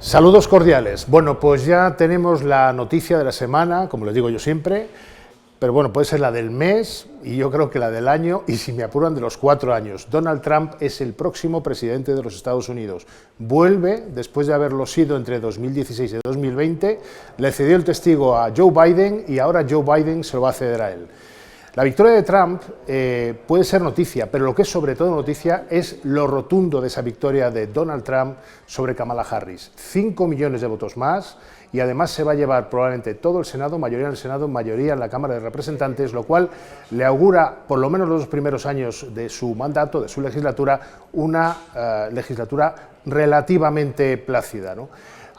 Saludos cordiales. Bueno, pues ya tenemos la noticia de la semana, como les digo yo siempre, pero bueno, puede ser la del mes y yo creo que la del año y si me apuran de los 4 años. Donald Trump es el próximo presidente de los Estados Unidos. Vuelve, después de haberlo sido entre 2016 y 2020, le cedió el testigo a Joe Biden y ahora Joe Biden se lo va a ceder a él. La victoria de Trump puede ser noticia, pero lo que es sobre todo noticia es lo rotundo de esa victoria de Donald Trump sobre Kamala Harris. 5 millones de votos más y además se va a llevar probablemente todo el Senado, mayoría en el Senado, mayoría en la Cámara de Representantes, lo cual le augura, por lo menos los primeros años de su mandato, de su legislatura, una legislatura relativamente plácida, ¿no?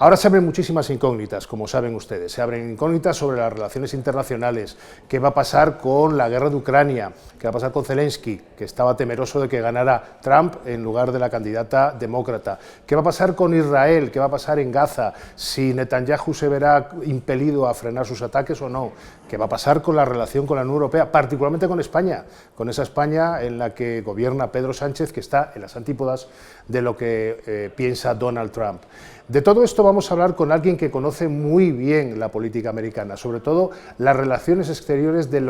Ahora se abren muchísimas incógnitas, como saben ustedes. Se abren incógnitas sobre las relaciones internacionales, qué va a pasar con la guerra de Ucrania, qué va a pasar con Zelensky, que estaba temeroso de que ganara Trump en lugar de la candidata demócrata, qué va a pasar con Israel, qué va a pasar en Gaza, si Netanyahu se verá impelido a frenar sus ataques o no, qué va a pasar con la relación con la Unión Europea, particularmente con España, con esa España en la que gobierna Pedro Sánchez, que está en las antípodas de lo que piensa Donald Trump. De todo esto vamos a hablar con alguien que conoce muy bien la política americana, sobre todo las relaciones exteriores de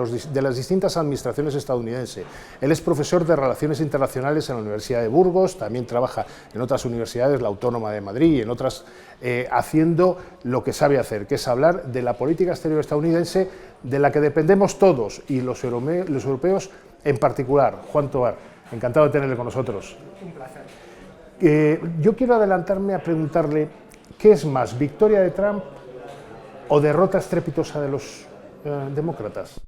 las distintas administraciones estadounidenses. Él es profesor de Relaciones Internacionales en la Universidad de Burgos, también trabaja en otras universidades, la Autónoma de Madrid y en otras, haciendo lo que sabe hacer, que es hablar de la política exterior estadounidense, de la que dependemos todos, y los europeos en particular. Juan Tovar, encantado de tenerle con nosotros. Un placer. Yo quiero adelantarme a preguntarle, ¿qué es más, victoria de Trump o derrota estrepitosa de los demócratas?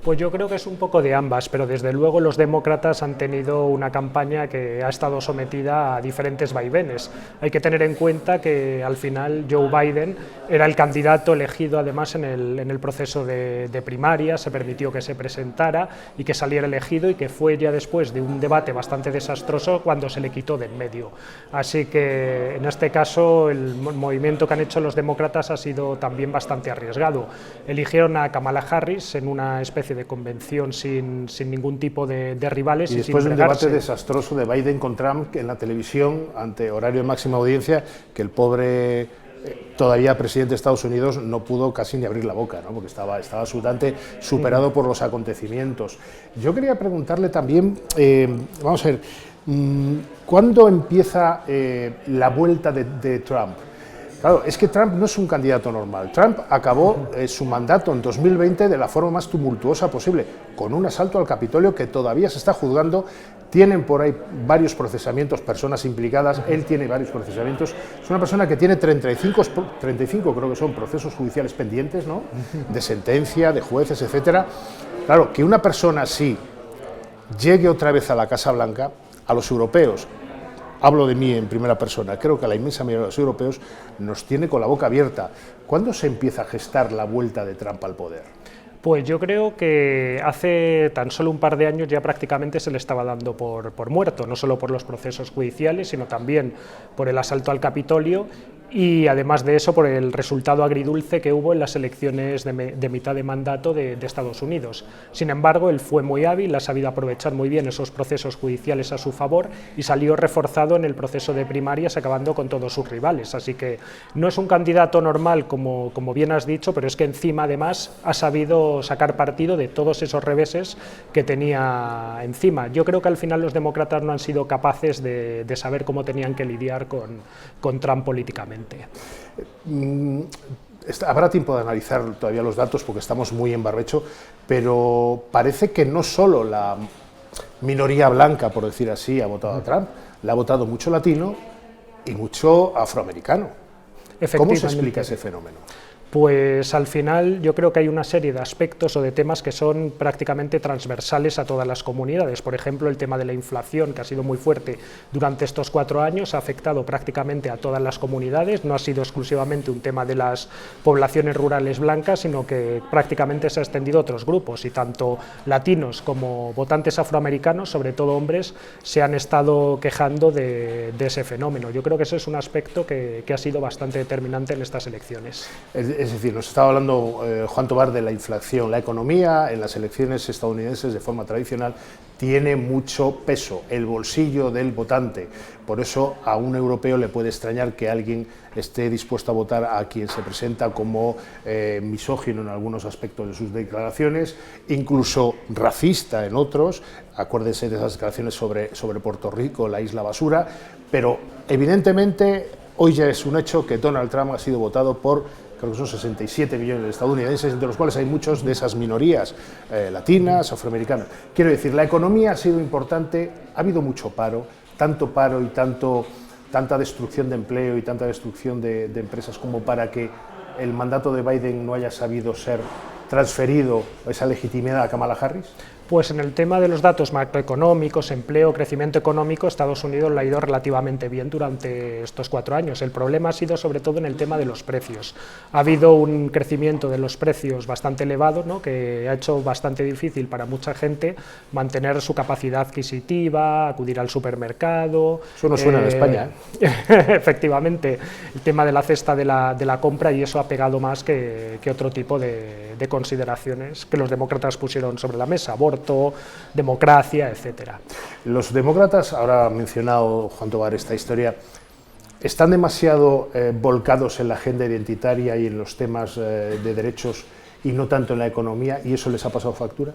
Pues yo creo que es un poco de ambas, pero desde luego los demócratas han tenido una campaña que ha estado sometida a diferentes vaivenes. Hay que tener en cuenta que al final Joe Biden era el candidato elegido además en el proceso de primaria, se permitió que se presentara y que saliera elegido y que fue ya después de un debate bastante desastroso cuando se le quitó de en medio. Así que en este caso el movimiento que han hecho los demócratas ha sido también bastante arriesgado. Eligieron a Kamala Harris en una especie de convención sin ningún tipo de rivales. Y después de un debate desastroso de Biden con Trump en la televisión, ante horario de máxima audiencia, que el pobre todavía presidente de Estados Unidos no pudo casi ni abrir la boca, ¿no? Porque estaba absolutamente superado por los acontecimientos. Yo quería preguntarle también, vamos a ver, ¿cuándo empieza la vuelta de Trump? Claro, es que Trump no es un candidato normal. Trump acabó su mandato en 2020 de la forma más tumultuosa posible, con un asalto al Capitolio que todavía se está juzgando. Tienen por ahí varios procesamientos, personas implicadas, él tiene varios procesamientos. Es una persona que tiene 35 creo que son procesos judiciales pendientes, ¿no? De sentencia, de jueces, etcétera. Claro, que una persona así llegue otra vez a la Casa Blanca, a los europeos, hablo de mí en primera persona, creo que a la inmensa mayoría de los europeos nos tiene con la boca abierta. ¿Cuándo se empieza a gestar la vuelta de Trump al poder? Pues yo creo que hace tan solo un par de años ya prácticamente se le estaba dando por muerto, no solo por los procesos judiciales, sino también por el asalto al Capitolio y además de eso por el resultado agridulce que hubo en las elecciones de mitad de mandato de Estados Unidos. Sin embargo, él fue muy hábil, ha sabido aprovechar muy bien esos procesos judiciales a su favor y salió reforzado en el proceso de primarias, acabando con todos sus rivales. Así que no es un candidato normal, como bien has dicho, pero es que encima además ha sabido sacar partido de todos esos reveses que tenía encima. Yo creo que al final los demócratas no han sido capaces de saber cómo tenían que lidiar con Trump políticamente. Habrá tiempo de analizar todavía los datos porque estamos muy en barbecho, pero parece que no solo la minoría blanca, por decir así, ha votado a Trump, le ha votado mucho latino y mucho afroamericano. ¿Cómo se explica ese fenómeno? Pues al final yo creo que hay una serie de aspectos o de temas que son prácticamente transversales a todas las comunidades. Por ejemplo, el tema de la inflación, que ha sido muy fuerte durante estos 4 años, ha afectado prácticamente a todas las comunidades, no ha sido exclusivamente un tema de las poblaciones rurales blancas, sino que prácticamente se ha extendido a otros grupos, y tanto latinos como votantes afroamericanos, sobre todo hombres, se han estado quejando de ese fenómeno. Yo creo que ese es un aspecto que ha sido bastante determinante en estas elecciones. Es decir, nos estaba hablando Juan Tobar de la inflación. La economía en las elecciones estadounidenses de forma tradicional tiene mucho peso, el bolsillo del votante. Por eso a un europeo le puede extrañar que alguien esté dispuesto a votar a quien se presenta como misógino en algunos aspectos de sus declaraciones, incluso racista en otros. Acuérdense de esas declaraciones sobre Puerto Rico, la isla basura, pero evidentemente hoy ya es un hecho que Donald Trump ha sido votado por, creo que son 67 millones de estadounidenses, entre los cuales hay muchos de esas minorías latinas, afroamericanas. Quiero decir, la economía ha sido importante, ha habido mucho paro y tanta destrucción de empleo y tanta destrucción de empresas como para que el mandato de Biden no haya sabido ser transferido esa legitimidad a Kamala Harris. Pues en el tema de los datos macroeconómicos, empleo, crecimiento económico, Estados Unidos lo ha ido relativamente bien durante estos 4 años. El problema ha sido sobre todo en el tema de los precios. Ha habido un crecimiento de los precios bastante elevado, ¿no?, que ha hecho bastante difícil para mucha gente mantener su capacidad adquisitiva, acudir al supermercado. Eso no suena en España, ¿eh? Efectivamente, el tema de la cesta de la compra, y eso ha pegado más que otro tipo de consideraciones que los demócratas pusieron sobre la mesa, aborto, democracia, etcétera. Los demócratas, ahora ha mencionado Juan Tobar esta historia, ¿están demasiado volcados en la agenda identitaria y en los temas de derechos y no tanto en la economía, y eso les ha pasado factura?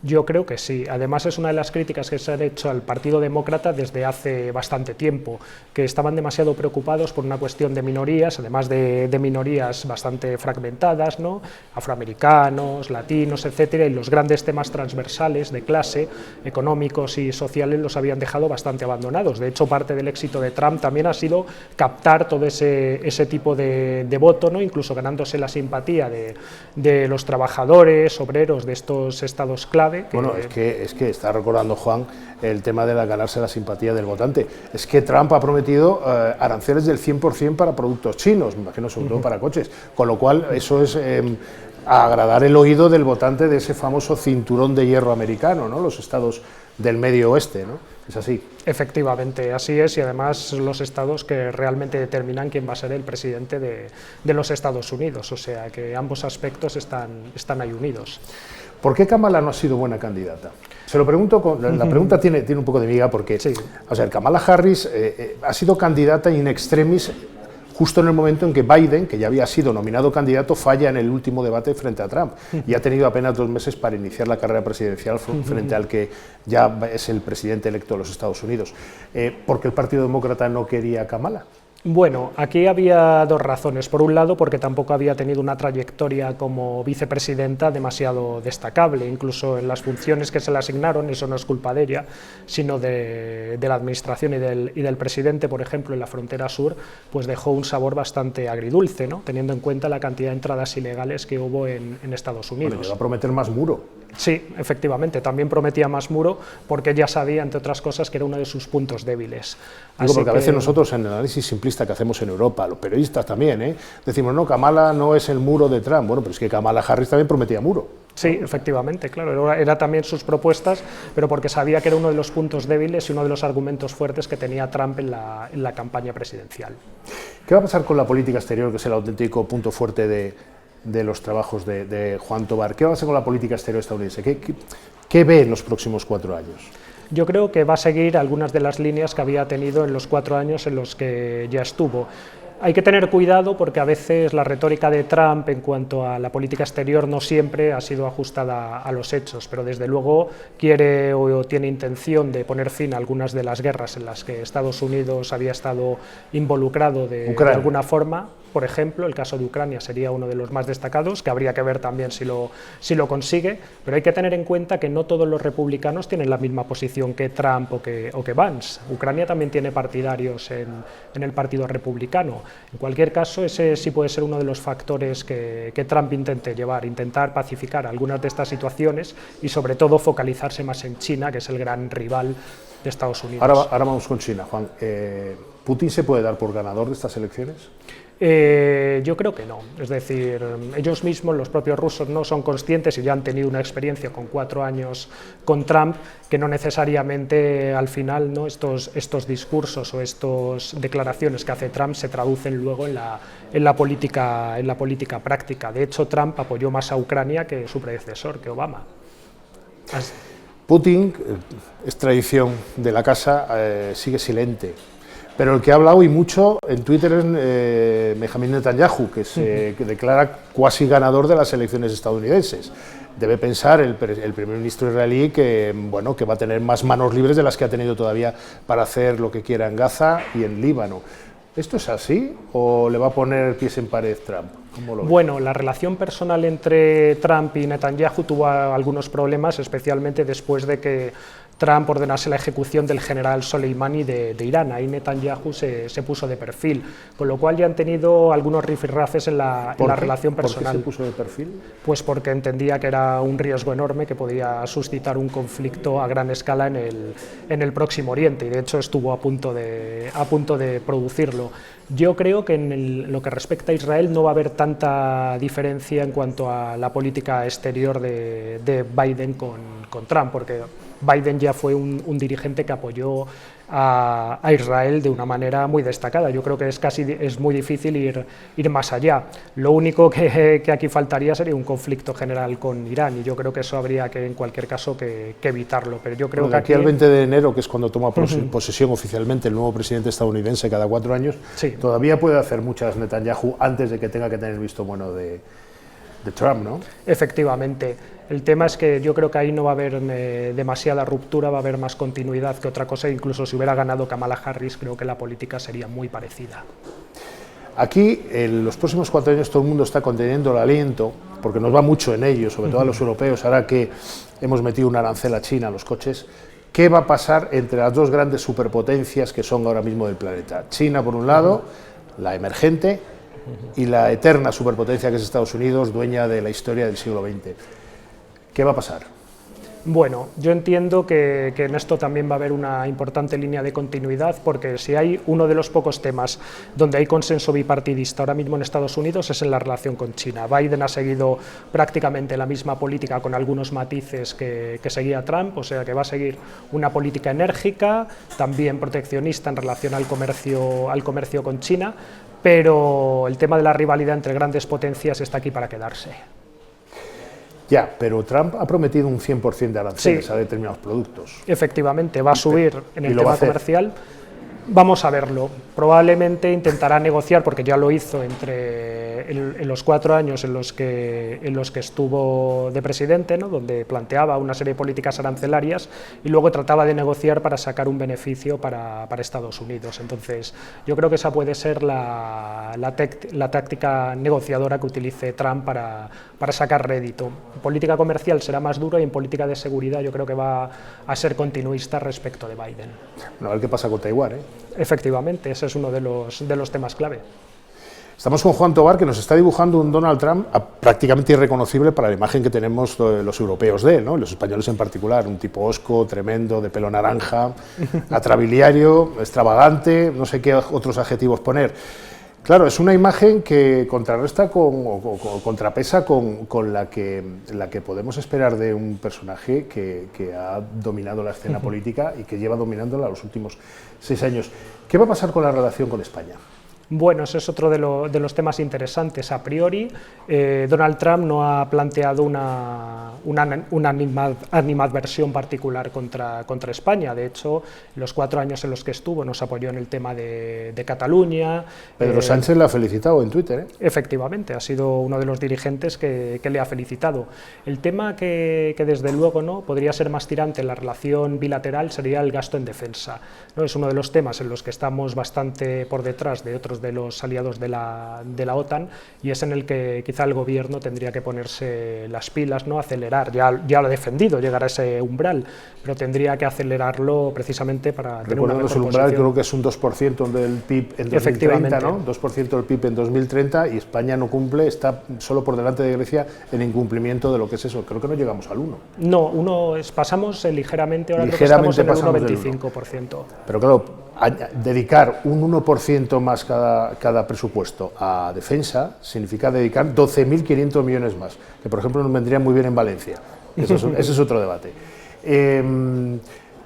Yo creo que sí. Además, es una de las críticas que se han hecho al Partido Demócrata desde hace bastante tiempo, que estaban demasiado preocupados por una cuestión de minorías, además de minorías bastante fragmentadas, ¿no?, afroamericanos, latinos, etcétera, y los grandes temas transversales de clase, económicos y sociales, los habían dejado bastante abandonados. De hecho, parte del éxito de Trump también ha sido captar todo ese tipo de voto, ¿no?, incluso ganándose la simpatía de los trabajadores, obreros de estos estados clave. Bueno, es que está recordando Juan el tema de ganarse la simpatía del votante. Es que Trump ha prometido aranceles del 100% para productos chinos, me imagino, sobre todo para coches, con lo cual eso es agradar el oído del votante de ese famoso cinturón de hierro americano, ¿no?, los estados del medio oeste, ¿no? Es así. Efectivamente, así es, y además los estados que realmente determinan quién va a ser el presidente de los Estados Unidos, o sea que ambos aspectos están ahí unidos. ¿Por qué Kamala no ha sido buena candidata? Se lo pregunto, la pregunta tiene un poco de miga porque, sí, o sea, Kamala Harris ha sido candidata in extremis justo en el momento en que Biden, que ya había sido nominado candidato, falla en el último debate frente a Trump y ha tenido apenas 2 meses para iniciar la carrera presidencial frente al que ya es el presidente electo de los Estados Unidos. ¿Por qué el Partido Demócrata no quería a Kamala? Bueno, aquí había 2 razones. Por un lado, porque tampoco había tenido una trayectoria como vicepresidenta demasiado destacable, incluso en las funciones que se le asignaron, eso no es culpa de ella, sino de la administración y del presidente, por ejemplo, en la frontera sur, pues dejó un sabor bastante agridulce, ¿no?, teniendo en cuenta la cantidad de entradas ilegales que hubo en Estados Unidos. Bueno, llegó a prometer más muro. Sí, efectivamente, también prometía más muro porque ella sabía, entre otras cosas, que era uno de sus puntos débiles. Digo, porque a veces nosotros, en el análisis simplista que hacemos en Europa, los periodistas también, decimos, no, Kamala no es el muro de Trump. Bueno, pero es que Kamala Harris también prometía muro. Sí, efectivamente, claro, era también sus propuestas, pero porque sabía que era uno de los puntos débiles y uno de los argumentos fuertes que tenía Trump en la campaña presidencial. ¿Qué va a pasar con la política exterior, que es el auténtico punto fuerte de los trabajos de Juan Tobar? ¿Qué va a pasar con la política exterior estadounidense? ¿Qué ve en los próximos 4 años? Yo creo que va a seguir algunas de las líneas que había tenido en los 4 años en los que ya estuvo. Hay que tener cuidado porque a veces la retórica de Trump en cuanto a la política exterior no siempre ha sido ajustada a los hechos, pero desde luego quiere o tiene intención de poner fin a algunas de las guerras en las que Estados Unidos había estado involucrado de alguna forma. Por ejemplo, el caso de Ucrania sería uno de los más destacados, que habría que ver también si lo consigue, pero hay que tener en cuenta que no todos los republicanos tienen la misma posición que Trump o que Vance. Ucrania también tiene partidarios en el Partido Republicano. En cualquier caso, ese sí puede ser uno de los factores que Trump intente llevar, intentar pacificar algunas de estas situaciones y sobre todo focalizarse más en China, que es el gran rival de Estados Unidos. Ahora vamos con China, Juan. ¿Putin se puede dar por ganador de estas elecciones? Yo creo que no, es decir, ellos mismos, los propios rusos, no son conscientes y ya han tenido una experiencia con 4 años con Trump, que no necesariamente al final, ¿no?, estos discursos o estas declaraciones que hace Trump se traducen luego en la política práctica. De hecho, Trump apoyó más a Ucrania que su predecesor, que Obama. Putin, es tradición de la casa, sigue silente. Pero el que ha hablado y mucho en Twitter es Benjamin Netanyahu, que declara cuasi ganador de las elecciones estadounidenses. Debe pensar el primer ministro israelí que, bueno, que va a tener más manos libres de las que ha tenido todavía para hacer lo que quiera en Gaza y en Líbano. ¿Esto es así o le va a poner pies en pared Trump? ¿Cómo lo ves? Bueno, la relación personal entre Trump y Netanyahu tuvo algunos problemas, especialmente después de que Trump ordenase la ejecución del general Soleimani de Irán. Ahí Netanyahu se puso de perfil, con lo cual ya han tenido algunos rifirrafes en la relación personal. ¿Por qué se puso de perfil? Pues porque entendía que era un riesgo enorme que podía suscitar un conflicto a gran escala en el Próximo Oriente, y de hecho estuvo a punto de producirlo. Yo creo que en lo que respecta a Israel no va a haber tanta diferencia en cuanto a la política exterior de Biden con Trump, porque Biden ya fue un dirigente que apoyó a Israel de una manera muy destacada. Yo creo que es muy difícil ir más allá. Lo único que aquí faltaría sería un conflicto general con Irán, y yo creo que eso habría que, en cualquier caso, que evitarlo. Pero yo creo que aquí al 20 de enero, que es cuando toma posesión oficialmente el nuevo presidente estadounidense cada 4 años, sí, todavía puede hacer muchas Netanyahu antes de que tenga que tener visto bueno de Trump, ¿no? Efectivamente. El tema es que yo creo que ahí no va a haber demasiada ruptura, va a haber más continuidad que otra cosa. Incluso si hubiera ganado Kamala Harris, creo que la política sería muy parecida. Aquí, en los próximos 4 años, todo el mundo está conteniendo el aliento, porque nos va mucho en ello, sobre todo a los europeos, ahora que hemos metido un arancel a China a los coches. ¿Qué va a pasar entre las dos grandes superpotencias que son ahora mismo del planeta? China, por un lado, la emergente, y la eterna superpotencia que es Estados Unidos, dueña de la historia del siglo XX. ¿Qué va a pasar? Bueno, yo entiendo que en esto también va a haber una importante línea de continuidad, porque si hay uno de los pocos temas donde hay consenso bipartidista ahora mismo en Estados Unidos es en la relación con China. Biden ha seguido prácticamente la misma política con algunos matices que seguía Trump, o sea que va a seguir una política enérgica, también proteccionista en relación al comercio con China, pero el tema de la rivalidad entre grandes potencias está aquí para quedarse. Ya, pero Trump ha prometido un 100% de aranceles a determinados productos. Efectivamente, va a subir en el tema comercial. Vamos a verlo. Probablemente intentará negociar, porque ya lo hizo en los 4 años en los que estuvo de presidente, ¿no?, donde planteaba una serie de políticas arancelarias y luego trataba de negociar para sacar un beneficio para Estados Unidos. Entonces, yo creo que esa puede ser la táctica negociadora que utilice Trump para sacar rédito. En política comercial será más duro, y en política de seguridad yo creo que va a ser continuista respecto de Biden. Bueno, a ver qué pasa con Taiwán, ¿eh? Efectivamente, ese es uno de los temas clave. Estamos con Juan Tobar, que nos está dibujando un Donald Trump prácticamente irreconocible para la imagen que tenemos los europeos de él, ¿no?, los españoles en particular, un tipo hosco, tremendo, de pelo naranja, atrabiliario, extravagante, no sé qué otros adjetivos poner. Claro, es una imagen que contrarresta o contrapesa con la que podemos esperar de un personaje que ha dominado la escena política y que lleva dominándola los últimos 6 años. ¿Qué va a pasar con la relación con España? Bueno, ese es otro de los temas interesantes. A priori, Donald Trump no ha planteado una animadversión particular contra España. De hecho, los 4 años en los que estuvo nos apoyó en el tema de Cataluña. Pedro Sánchez le ha felicitado en Twitter, ¿eh? Efectivamente, ha sido uno de los dirigentes que le ha felicitado. El tema que desde luego no podría ser más tirante en la relación bilateral sería el gasto en defensa, ¿no? Es uno de los temas en los que estamos bastante por detrás de otros de los aliados de la OTAN, y es en el que quizá el gobierno tendría que ponerse las pilas, ¿no?, acelerar. Ya lo ha defendido, llegar a ese umbral, pero tendría que acelerarlo precisamente para tener una mejor posición. El umbral creo que es un 2% del PIB en 2030, ¿no? 2% del PIB en 2030, y España no cumple, está solo por delante de Grecia en incumplimiento de lo que es eso. Creo que no llegamos al 1. No, pasamos ligeramente, ahora creo que estamos en el 1,25%. Pero claro, dedicar un 1% más cada presupuesto a defensa significa dedicar 12.500 millones más, que por ejemplo nos vendría muy bien en Valencia. Ese es otro debate.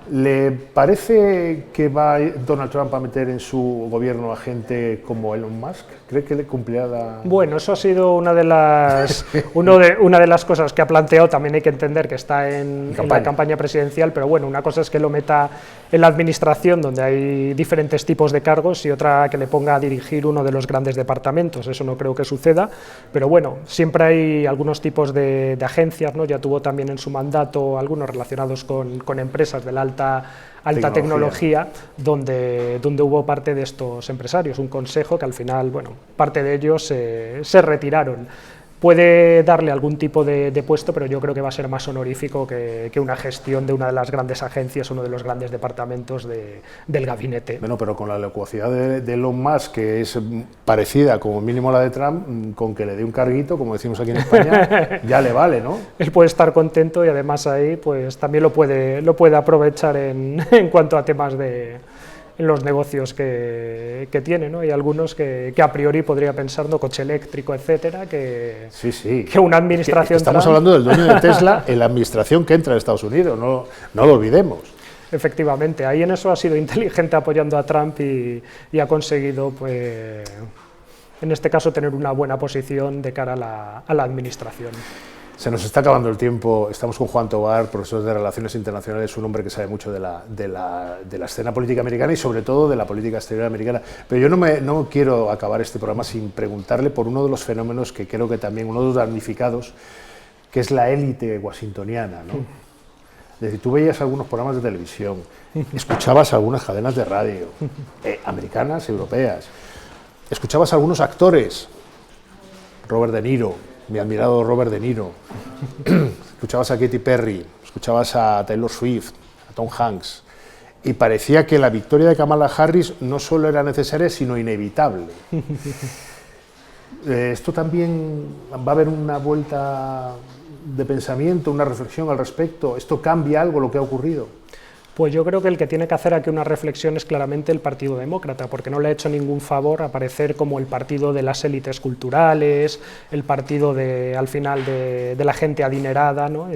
¿Le parece que va Donald Trump a meter en su gobierno a gente como Elon Musk? ¿Cree que le cumplirá la...? Bueno, eso ha sido una de las cosas que ha planteado. También hay que entender que está en la campaña presidencial, pero bueno, una cosa es que lo meta en la administración, donde hay diferentes tipos de cargos, y otra que le ponga a dirigir uno de los grandes departamentos. Eso no creo que suceda, pero bueno, siempre hay algunos tipos de agencias, ¿no? Ya tuvo también en su mandato algunos relacionados con empresas de la alta tecnología, donde hubo parte de estos empresarios, un consejo que al final, bueno, parte de ellos se retiraron. Puede darle algún tipo de puesto, pero yo creo que va a ser más honorífico que una gestión de una de las grandes agencias, uno de los grandes departamentos del gabinete. Bueno, pero con la locuacidad de Elon Musk, que es parecida como mínimo a la de Trump, con que le dé un carguito, como decimos aquí en España, ya le vale, ¿no? Él puede estar contento, y además ahí pues también lo puede aprovechar en cuanto a temas en los negocios que tiene, ¿no? Hay algunos que a priori podría pensar, ¿no? Coche eléctrico, etcétera, que una administración... Estamos hablando del dueño de Tesla en la administración que entra en Estados Unidos, no lo olvidemos. Efectivamente, ahí en eso ha sido inteligente apoyando a Trump y ha conseguido, pues, en este caso, tener una buena posición de cara a la administración. Se nos está acabando el tiempo. Estamos con Juan Tobar, profesor de Relaciones Internacionales, un hombre que sabe mucho de la escena política americana y sobre todo de la política exterior americana. Pero yo no quiero acabar este programa sin preguntarle por uno de los fenómenos que creo que también, uno de los damnificados, que es la élite washingtoniana, ¿no? Es decir, tú veías algunos programas de televisión, escuchabas algunas cadenas de radio, americanas, europeas, escuchabas algunos actores, Robert De Niro, mi admirado Robert De Niro, escuchabas a Katy Perry, escuchabas a Taylor Swift, a Tom Hanks, y parecía que la victoria de Kamala Harris no solo era necesaria, sino inevitable. Esto también va a haber una vuelta de pensamiento, una reflexión al respecto. ¿Esto cambia algo lo que ha ocurrido? Pues yo creo que el que tiene que hacer aquí una reflexión es claramente el Partido Demócrata, porque no le ha hecho ningún favor aparecer como el partido de las élites culturales, el partido al final de la gente adinerada, ¿no?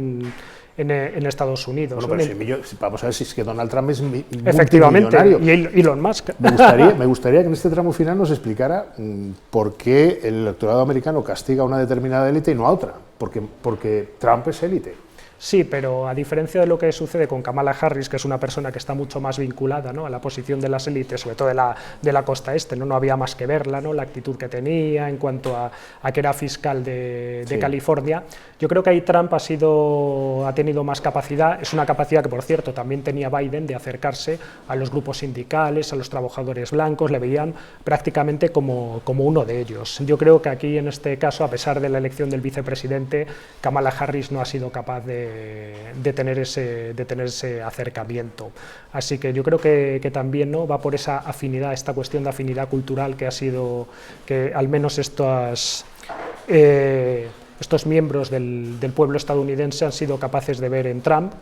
en Estados Unidos. Bueno, pero vamos a ver si es que Donald Trump es efectivamente, y Elon Musk. Me gustaría que en este tramo final nos explicara por qué el electorado americano castiga a una determinada élite y no a otra, porque Trump es élite. Sí, pero a diferencia de lo que sucede con Kamala Harris, que es una persona que está mucho más vinculada, ¿no?, a la posición de las élites, sobre todo de la costa este, no había más que verla, ¿no?, la actitud que tenía en cuanto a que era fiscal de California. Yo creo que ahí Trump ha tenido más capacidad, es una capacidad que, por cierto, también tenía Biden, de acercarse a los grupos sindicales, a los trabajadores blancos, le veían prácticamente como uno de ellos. Yo creo que aquí, en este caso, a pesar de la elección del vicepresidente, Kamala Harris no ha sido capaz de tener ese acercamiento. Así que yo creo que también, ¿no?, va por esa afinidad, esta cuestión de afinidad cultural que ha sido, que al menos estos miembros del pueblo estadounidense han sido capaces de ver en Trump,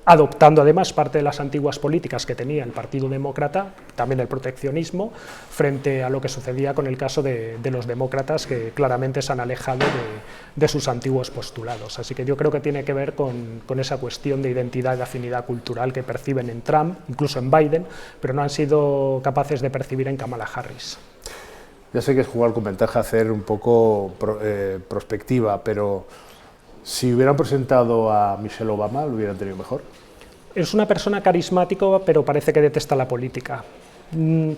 adoptando además parte de las antiguas políticas que tenía el Partido Demócrata, también el proteccionismo, frente a lo que sucedía con el caso de los demócratas, que claramente se han alejado de sus antiguos postulados. Así que yo creo que tiene que ver con esa cuestión de identidad y de afinidad cultural que perciben en Trump, incluso en Biden, pero no han sido capaces de percibir en Kamala Harris. Ya sé que es jugar con ventaja, hacer un poco prospectiva, pero si hubieran presentado a Michelle Obama, ¿lo hubieran tenido mejor? Es una persona carismática, pero parece que detesta la política.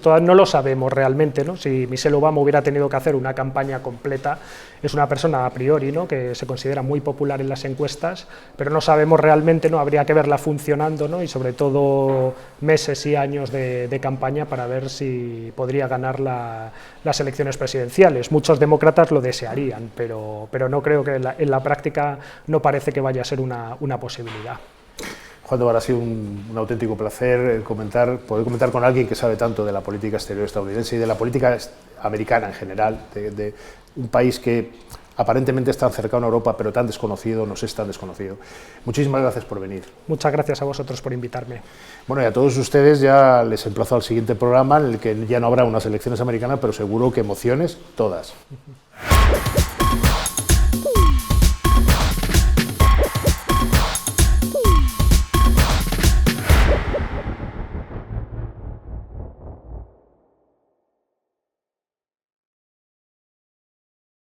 Todavía no lo sabemos realmente, ¿no?, si Michelle Obama hubiera tenido que hacer una campaña completa. Es una persona a priori, ¿no?, que se considera muy popular en las encuestas, pero no sabemos realmente, ¿no?, habría que verla funcionando, ¿no?, y sobre todo meses y años de campaña para ver si podría ganar las elecciones presidenciales. Muchos demócratas lo desearían, pero no creo que en la práctica no parece que vaya a ser una posibilidad. Juan Tobar, ha sido un auténtico placer poder comentar con alguien que sabe tanto de la política exterior estadounidense y de la política americana en general, de un país que aparentemente es tan cercano a Europa, pero tan desconocido, nos es tan desconocido. Muchísimas gracias por venir. Muchas gracias a vosotros por invitarme. Bueno, y a todos ustedes ya les emplazo al siguiente programa, en el que ya no habrá unas elecciones americanas, pero seguro que emociones todas.